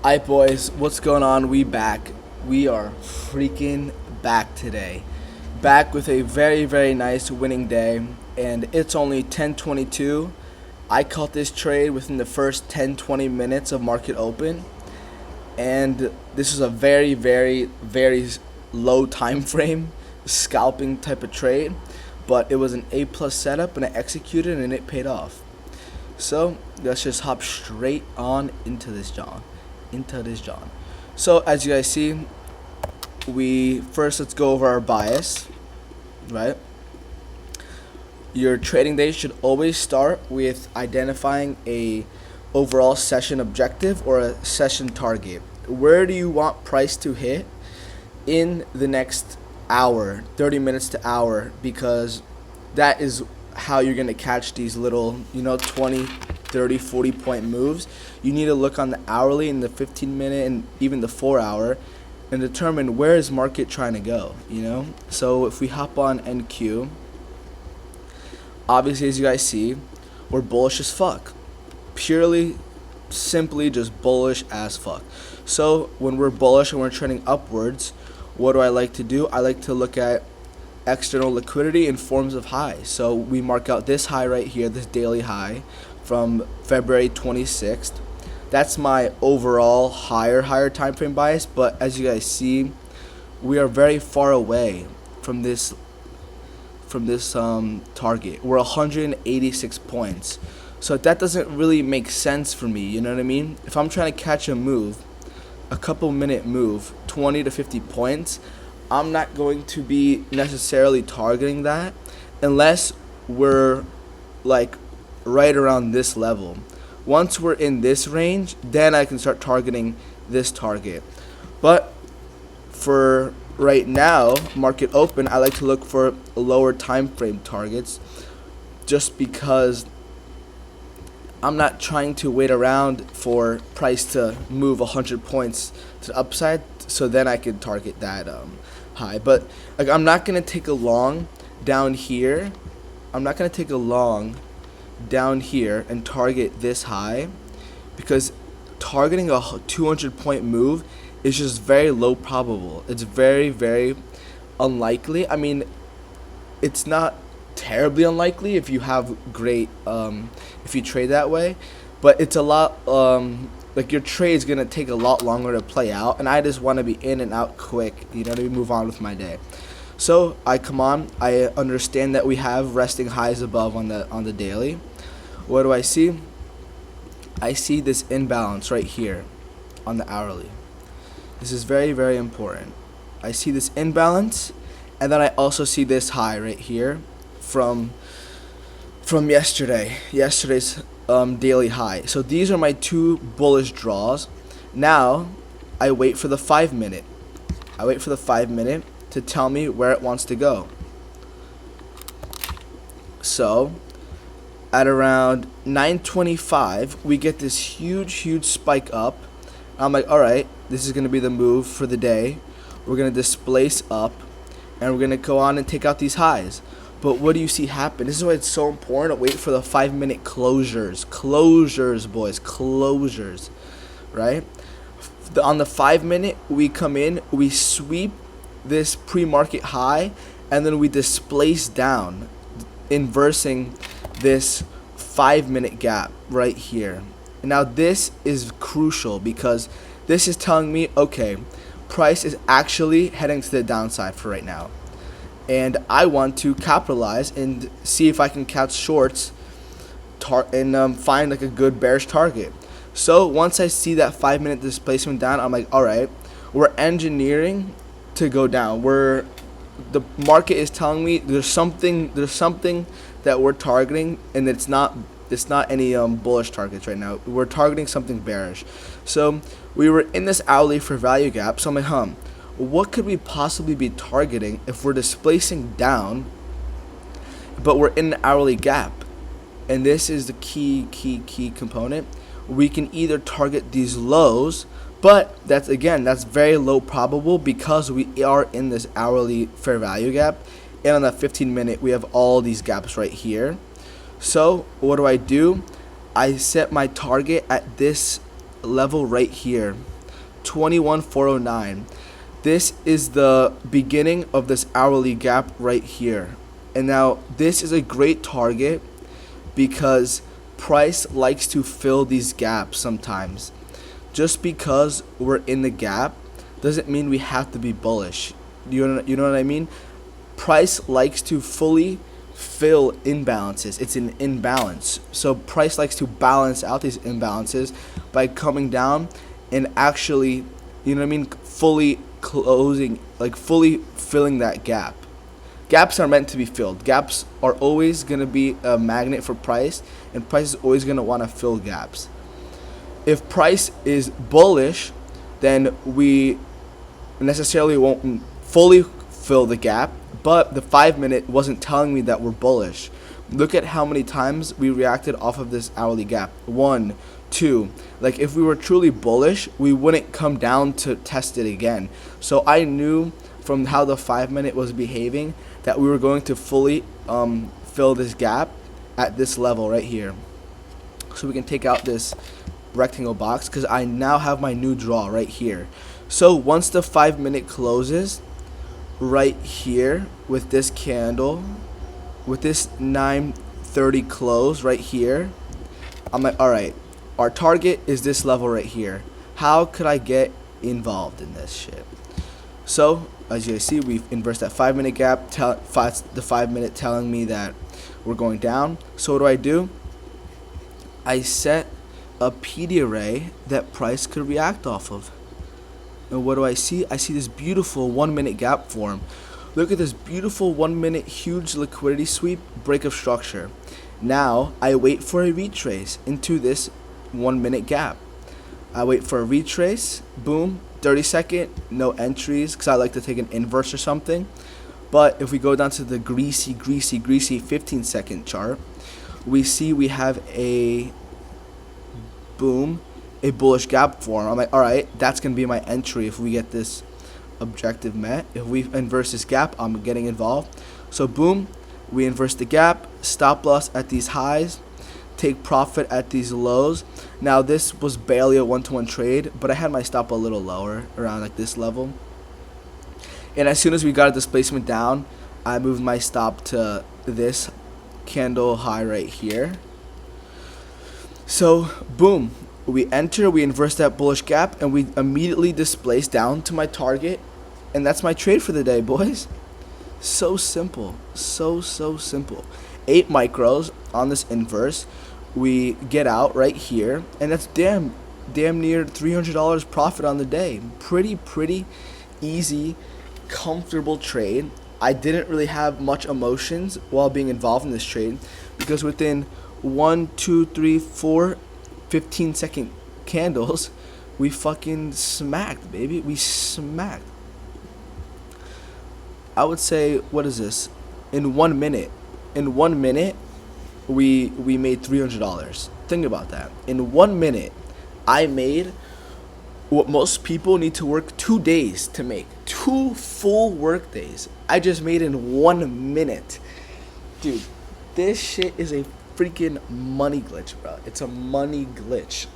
Alright, boys, what's going on? We back. We are freaking back today. Back with a very nice winning day, and it's only 10:22. I caught this trade within the first 10-20 minutes of market open, and this is a very low time frame scalping type of trade, but it was an A plus setup and I executed and it paid off. So let's just hop straight on into this John. So as you guys see, let's go over our bias, right? Your trading day should always start with identifying a overall session objective or a session target. Where do you want price to hit in the next hour, 30 minutes to hour, because that is how you're going to catch these little, 20, 30, 40 point moves. You need to look on the hourly and the 15-minute and even the 4 hour and determine where is market trying to go, So if we hop on NQ, obviously, as you guys see, we're bullish as fuck. Simply just bullish as fuck. So when we're bullish and we're trending upwards, what do I like to do? I like to look at external liquidity in forms of highs. So we mark out this high right here, this daily high from February 26th. That's my overall higher time frame bias, but as you guys see, we are very far away from this target. We're 186 points. So that doesn't really make sense for me, you know what I mean? If I'm trying to catch a move, a couple minute move, 20 to 50 points, I'm not going to be necessarily targeting that unless we're like right around this level. Once we're in this range, then I can start targeting this target. But for right now, market open, I like to look for lower time frame targets just because I'm not trying to wait around for price to move 100 points to the upside so then I can target that high. But like, I'm not going to take a long down here. I'm not going to take a long down here and target this high because targeting a 200 point move is just very low probable. It's very unlikely. I mean, it's not terribly unlikely if you have great if you trade that way, but it's a lot like your trade's gonna take a lot longer to play out, and I just want to be in and out quick, to move on with my day. So I understand that we have resting highs above on the daily. What do I see? I see this imbalance right here on the hourly. This is very important. I see this imbalance, and then I also see this high right here from yesterday's daily high. So these are my two bullish draws. Now I wait for the 5-minute. I wait for the 5-minute to tell me where it wants to go. So at around 9:25, we get this huge spike up. I'm like, all right, this is going to be the move for the day. We're going to displace up, and we're going to go on and take out these highs. But what do you see happen? This is why it's so important to wait for the 5-minute closures. Closures, boys. Closures. Right? On the 5-minute, we come in, we sweep this pre-market high, and then we displace down, inversing this 5-minute gap right here. Now this is crucial because this is telling me, okay, price is actually heading to the downside for right now. And I want to capitalize and see if I can catch shorts and find like a good bearish target. So once I see that 5-minute displacement down, I'm like, all right, we're engineering to go down. The market is telling me there's something that we're targeting, and it's not any bullish targets right now. We're targeting something bearish. So we were in this hourly for value gap. So I'm like, what could we possibly be targeting if we're displacing down, but we're in an hourly gap? And this is the key component. We can either target these lows, but that's very low probable because we are in this hourly fair value gap, and on that 15-minute we have all these gaps right here. So what do? I set my target at this level right here, 21,409. This is the beginning of this hourly gap right here. And now this is a great target because price likes to fill these gaps sometimes. Just because we're in the gap doesn't mean we have to be bullish. You know what I mean? Price likes to fully fill imbalances. It's an imbalance. So price likes to balance out these imbalances by coming down and actually, you know what I mean, fully closing, like fully filling that gap. Gaps are meant to be filled. Gaps are always going to be a magnet for price, and price is always going to want to fill gaps. If price is bullish, then we necessarily won't fully fill the gap, but the 5-minute wasn't telling me that we're bullish. Look at how many times we reacted off of this hourly gap. 1, 2. Like if we were truly bullish, we wouldn't come down to test it again. So I knew from how the 5-minute was behaving that we were going to fully fill this gap at this level right here. So we can take out this rectangle box because I now have my new draw right here. So once the 5-minute closes right here with this candle, with this 9:30 close right here, I'm like, all right, our target is this level right here. How could I get involved in this shit? So as you guys see, we've inversed that 5-minute gap, the 5-minute telling me that we're going down. So what do? I set a PD array that price could react off of. And what do I see? I see this beautiful 1-minute gap form. Look at this beautiful 1-minute huge liquidity sweep break of structure. Now I wait for a retrace into this 1-minute gap. I wait for a retrace, boom, 30-second, no entries because I like to take an inverse or something. But if we go down to the greasy 15-second chart, we see we have a boom, a bullish gap form. I'm like, all right, that's going to be my entry if we get this objective met. If we inverse this gap, I'm getting involved. So boom, we inverse the gap, stop loss at these highs, take profit at these lows. Now this was barely a 1-to-1 trade, but I had my stop a little lower, around like this level. And as soon as we got a displacement down, I moved my stop to this candle high right here. So boom, we enter, we inverse that bullish gap, and we immediately displace down to my target. And that's my trade for the day, boys. So simple, so simple. 8 micros on this inverse. We get out right here, and that's damn near $300 profit on the day. Pretty easy, comfortable trade. I didn't really have much emotions while being involved in this trade because within 1, 2, 3, 4 15-second candles, we fucking smacked, baby. We smacked. I would say, what is this? In 1 minute, we made $300. Think about that. In 1 minute, I made what most people need to work 2 days to make. 2 full work days. I just made in 1 minute. Dude, this shit is a freaking money glitch, bro. It's a money glitch.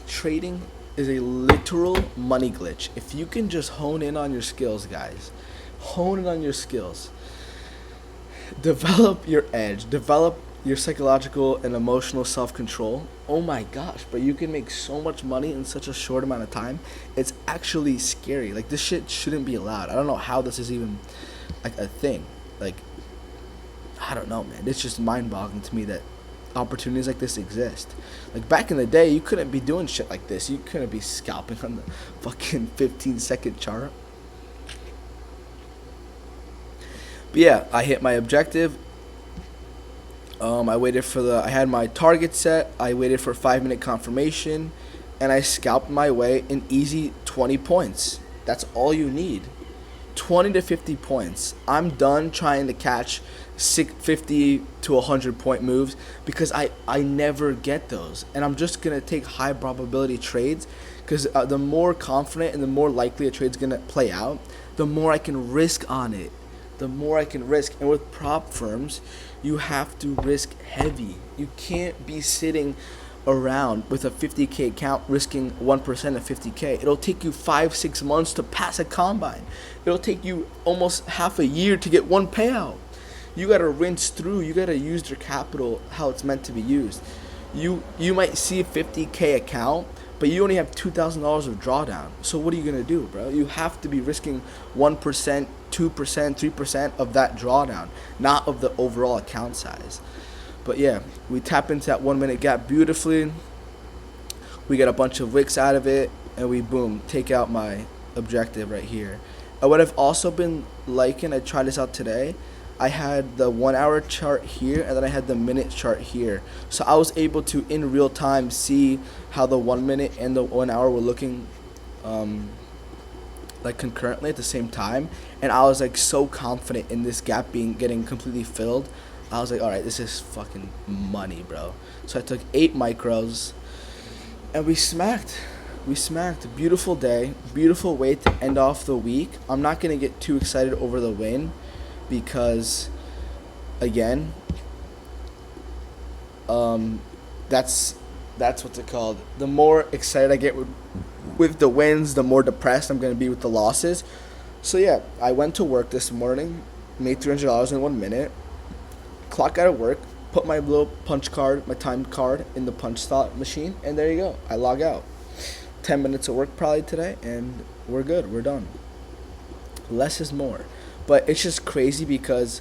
Trading is a literal money glitch. If you can just hone in on your skills, guys. Hone in on your skills. Develop your edge. Develop your psychological and emotional self-control. Oh my gosh, but you can make so much money in such a short amount of time. It's actually scary. Like, this shit shouldn't be allowed. I don't know how this is even like a thing. Like, I don't know, man. It's just mind-boggling to me that opportunities like this exist. Like, back in the day, you couldn't be doing shit like this. You couldn't be scalping on the fucking 15-second chart. But yeah, I hit my objective. I had my target set. I waited for 5-minute confirmation, and I scalped my way an easy 20 points. That's all you need. 20 to 50 points. I'm done trying to catch 50 to 100 point moves because I never get those. And I'm just going to take high probability trades because the more confident and the more likely a trade's going to play out, the more I can risk on it. The more I can risk. And with prop firms, you have to risk heavy. You can't be sitting around with a 50K account risking 1% of 50K. It'll take you 5-6 months to pass a combine. It'll take you almost half a year to get one payout. You gotta rinse through. You gotta use your capital how it's meant to be used. You might see a 50K account, but you only have $2,000 of drawdown. So what are you gonna do, bro? You have to be risking 1%, 2%, 3% of that drawdown, not of the overall account size. But yeah, we tap into that 1 minute gap beautifully. We get a bunch of wicks out of it, and we boom, take out my objective right here. And what I've also been liking, I tried this out today. I had the 1 hour chart here, and then I had the minute chart here. So I was able to, in real time, see how the 1 minute and the 1 hour were looking like concurrently at the same time. And I was like so confident in this gap getting completely filled. I was like, all right, this is fucking money, bro. So I took 8 micros, and we smacked. We smacked. Beautiful day. Beautiful way to end off the week. I'm not going to get too excited over the win because, again, that's what's it called. The more excited I get with the wins, the more depressed I'm going to be with the losses. So, yeah, I went to work this morning, made $300 in 1 minute. Clock out of work, put my little punch card, my time card in the punch slot machine, and there you go. I log out. 10 minutes of work probably today, and we're good. We're done. Less is more. But it's just crazy because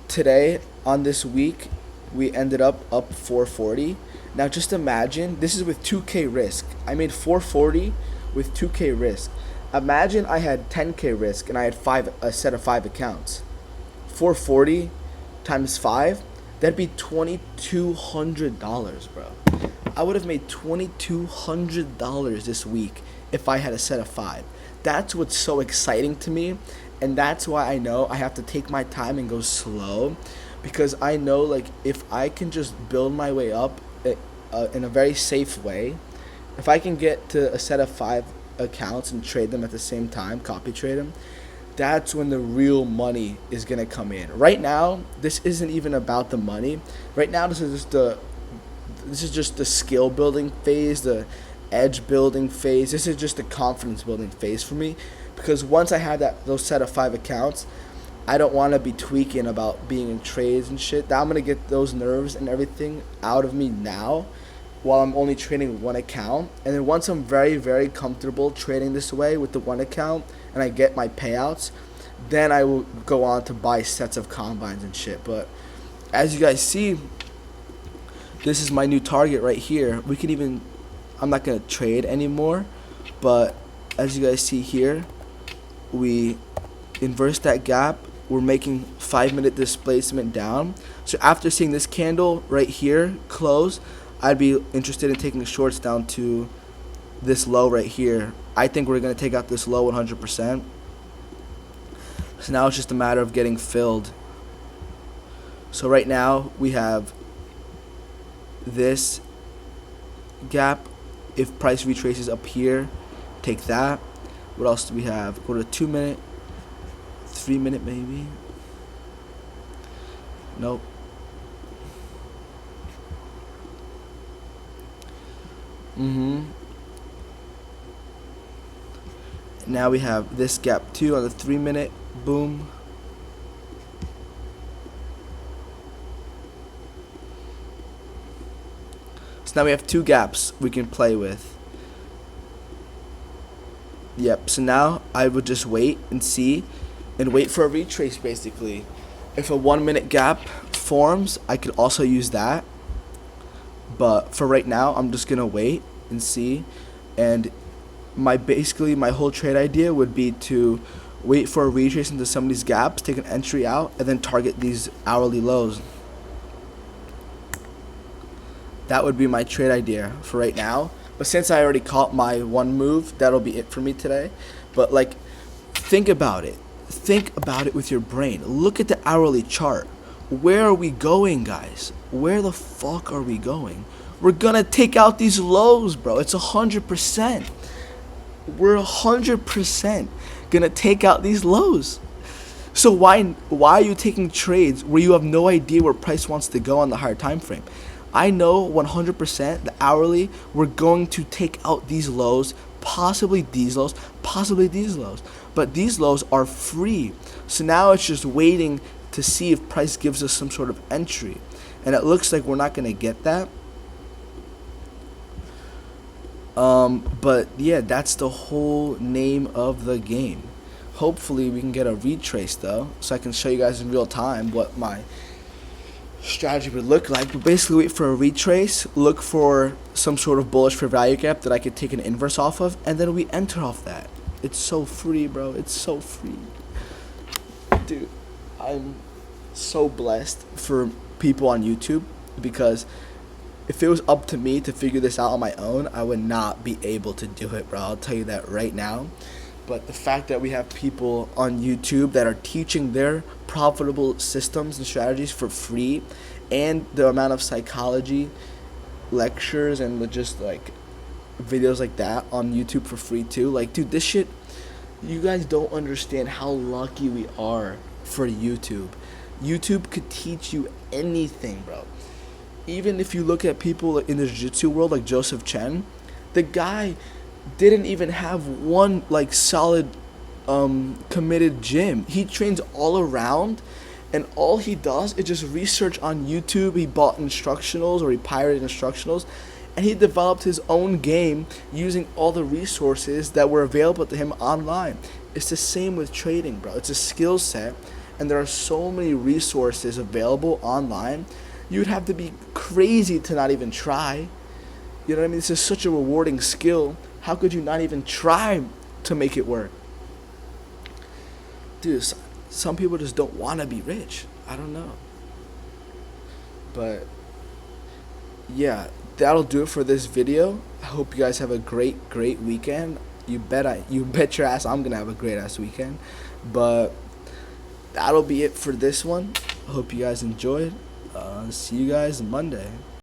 today, on this week, we ended up 440. Now just imagine, this is with 2K risk. I made 440 with 2K risk. Imagine I had 10K risk and I had a set of 5 accounts. 440 times 5, that'd be $2,200, bro. I would have made $2,200 this week if I had a set of 5. That's what's so exciting to me, and that's why I know I have to take my time and go slow, because I know, like, if I can just build my way up in a very safe way, if I can get to a set of 5 accounts and trade them at the same time, copy trade them, that's when the real money is going to come in. Right now, this isn't even about the money. Right now, this is just the skill building phase, the edge building phase. This is just the confidence building phase for me, because once I have those set of 5 accounts, I don't want to be tweaking about being in trades and shit. I'm going to get those nerves and everything out of me now while I'm only trading 1 account. And then once I'm very, very comfortable trading this way with the 1 account and I get my payouts, then I will go on to buy sets of combines and shit. But as you guys see, this is my new target right here. We can even, I'm not going to trade anymore, but as you guys see here, we inverse that gap. We're making 5-minute displacement down. So after seeing this candle right here close, I'd be interested in taking shorts down to this low right here. I think we're going to take out this low 100%. So now it's just a matter of getting filled. So right now we have this gap. If price retraces up here, take that. What else do we have? Go to 2 minute, 3 minute maybe. Nope. Now we have this gap too on the 3 minute. Boom. So now we have 2 gaps we can play with. Yep, so now I would just wait and see and wait for a retrace basically. If a 1 minute gap forms, I could also use that. But for right now, I'm just gonna wait and see. And my whole trade idea would be to wait for a retrace into some of these gaps, take an entry out, and then target these hourly lows. That would be my trade idea for right now. But since I already caught my 1 move, that'll be it for me today. But like, think about it. Think about it with your brain. Look at the hourly chart. Where are we going, guys? Where the fuck are we going? We're gonna take out these lows, bro. It's 100%. We're 100% gonna take out these lows. So why are you taking trades where you have no idea where price wants to go on the higher time frame? I know 100% the hourly, we're going to take out these lows, possibly these lows, possibly these lows. But these lows are free. So now it's just waiting to see if price gives us some sort of entry. And it looks like we're not going to get that. But yeah, that's the whole name of the game. Hopefully we can get a retrace though, so I can show you guys in real time what my strategy would look like. But basically wait for a retrace, look for some sort of bullish fair value gap that I could take an inverse off of, and then we enter off that. It's so free, bro. It's so free. Dude, I'm so blessed for people on YouTube, because if it was up to me to figure this out on my own, I would not be able to do it, bro. I'll tell you that right now. But the fact that we have people on YouTube that are teaching their profitable systems and strategies for free, and the amount of psychology lectures and just like videos like that on YouTube for free too. Like, dude, this shit, you guys don't understand how lucky we are for YouTube. YouTube could teach you anything, bro. Even if you look at people in the jiu-jitsu world like Joseph Chen, the guy didn't even have one like solid committed gym. He trains all around, and all he does is just research on YouTube. He bought instructionals, or he pirated instructionals, and he developed his own game using all the resources that were available to him online. It's the same with trading, bro. It's a skill set, and there are so many resources available online. You would have to be crazy to not even try. You know what I mean? This is such a rewarding skill. How could you not even try to make it work? Dude, some people just don't want to be rich. I don't know. But yeah, that'll do it for this video. I hope you guys have a great weekend. You bet your ass I'm gonna have a great ass weekend. But that'll be it for this one. I hope you guys enjoyed. See you guys Monday.